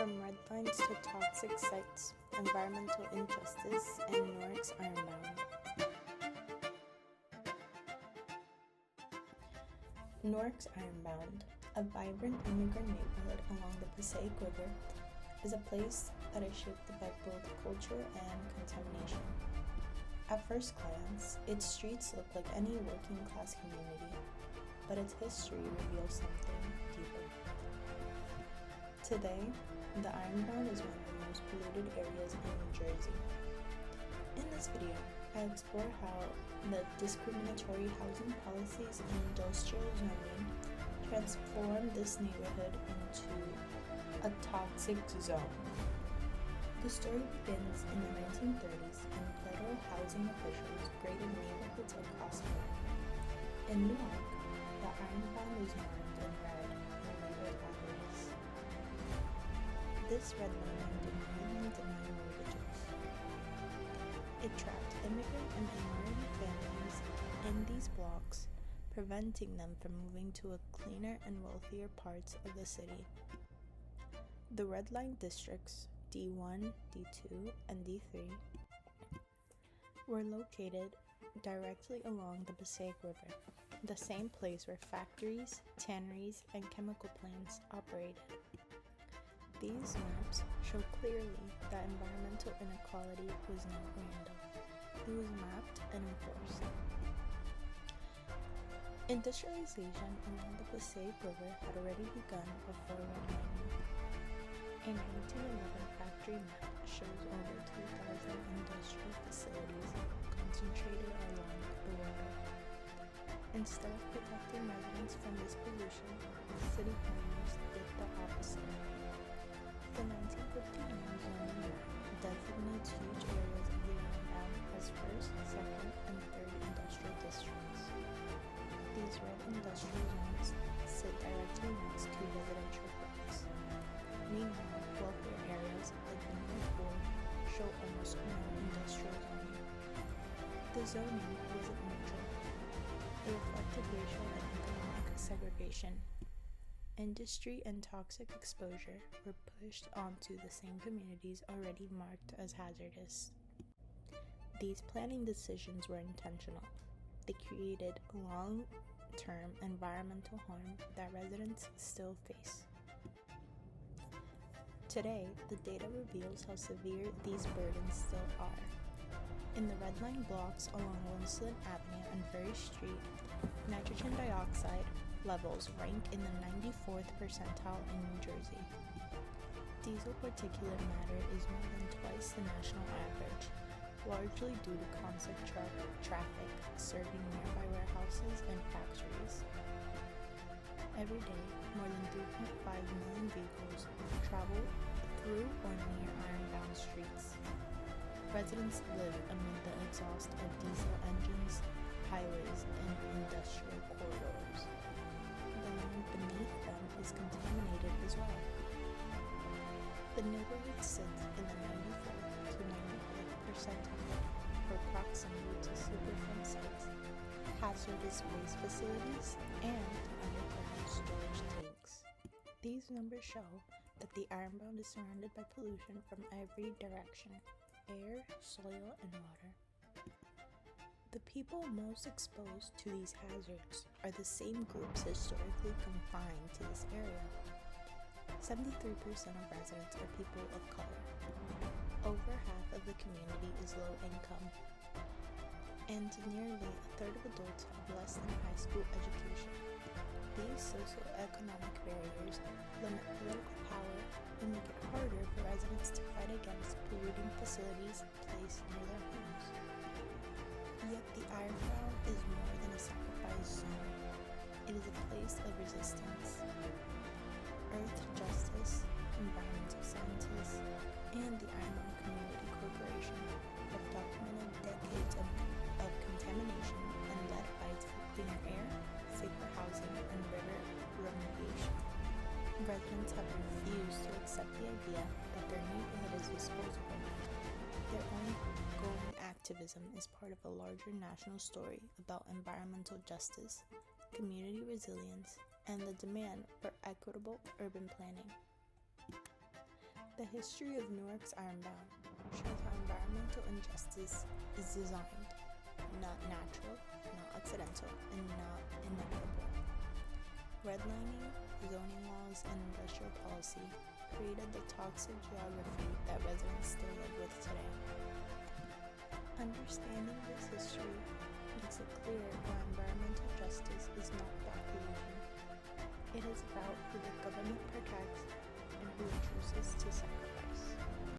From red lines to toxic sites, environmental injustice, and Newark's Ironbound. Newark's Ironbound, a vibrant immigrant neighborhood along the Passaic River, is a place that is shaped by both culture and contamination. At first glance, its streets look like any working-class community, but its history reveals something deeper. Today, the Ironbound is one of the most polluted areas in New Jersey. In this video, I explore how the discriminatory housing policies and industrial zoning transformed this neighborhood into a toxic zone. The story begins in the 1930s when federal housing officials graded neighborhoods across America. In Newark, the Ironbound was marked in red and labeled hazardous. This redlining did more than deny mortgages. It trapped immigrant and minority families in these blocks, preventing them from moving to a cleaner and wealthier parts of the city. The red line districts, D1, D2, and D3, were located directly along the Passaic River, the same place where factories, tanneries, and chemical plants operated. These maps show clearly that environmental inequality was not random. It was mapped and enforced. Industrialization along the Passaic River had already begun before redlining. A 1911 factory map shows over 2,000 industrial facilities concentrated along the river. Instead of protecting residents from this pollution, city planners did the opposite. The 1959 zoning map designates huge areas of the Ironbound as first, second, and third industrial districts. These red industrial zones sit directly next to residential blocks. Meanwhile, wealthier areas like the Newark show almost no industrial zoning. The zoning wasn't neutral. It reflected racial and economic segregation. Industry and toxic exposure were pushed onto the same communities already marked as hazardous. These planning decisions were intentional. They created long-term environmental harm that residents still face. Today, the data reveals how severe these burdens still are. In the red line blocks along Winston Avenue and Ferry Street, nitrogen dioxide levels rank in the 94th percentile in New Jersey. Diesel particulate matter is more than twice the national average, largely due to constant traffic serving nearby warehouses and factories. Every day, more than 3.5 million vehicles travel through or near Ironbound streets. Residents live amid the exhaust of diesel engines, highways, and industrial corridors. The land beneath them is contaminated as well. The neighborhood sits in the 94th to 95th percentile for proximity to Superfund sites, hazardous waste facilities, and underground storage tanks. These numbers show that the Ironbound is surrounded by pollution from every direction: air, soil, and water. The people most exposed to these hazards are the same groups historically confined to this area. 73% of residents are people of color. Over half of the community is low income, and nearly a third of adults have less than high school education. These socioeconomic barriers limit political power and make it harder for residents to fight against polluting facilities placed near their homes. Yet the Ironbound is more than a sacrifice zone. It is a place of resistance. Earth Justice, environmental scientists, and the Ironbound Community Corporation have documented decades of contamination and led fights for cleaner air, safer housing, and river remediation. Residents have refused to accept the idea that their neighborhood is disposable. Their ongoing activism is part of a larger national story about environmental justice, community resilience, and the demand for equitable urban planning. The history of Newark's Ironbound shows how environmental injustice is designed, not natural, not accidental, and not inevitable. Redlining, zoning laws, and industrial policy created the toxic geography that residents still live with today. Understanding this history makes it clear why